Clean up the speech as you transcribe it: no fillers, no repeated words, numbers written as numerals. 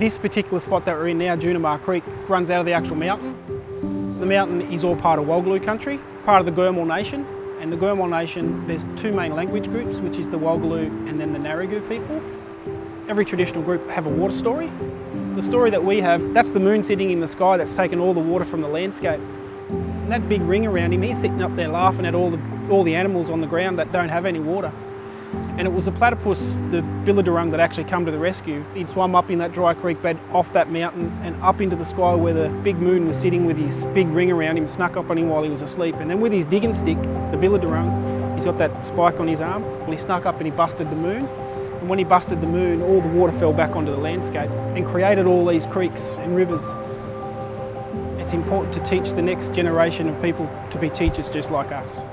This particular spot that we're in now, Junimar Creek, runs out of the actual mountain. The mountain is all part of Walgaloo country, part of the Gurmal Nation. And the Gurmal Nation, there's two main language groups, which is the Walgaloo and then the Narigu people. Every traditional group have a water story. The story that we have, that's the moon sitting in the sky that's taken all the water from the landscape. And that big ring around him, he's sitting up there laughing at all the animals on the ground that don't have any water. And it was a platypus, the Billadarung, that actually come to the rescue. He'd swum up in that dry creek bed off that mountain and up into the sky where the big moon was sitting with his big ring around him, snuck up on him while he was asleep. And then with his digging stick, the Billadarung, he's got that spike on his arm. Well, he snuck up and he busted the moon. And when he busted the moon, all the water fell back onto the landscape and created all these creeks and rivers. It's important to teach the next generation of people to be teachers just like us.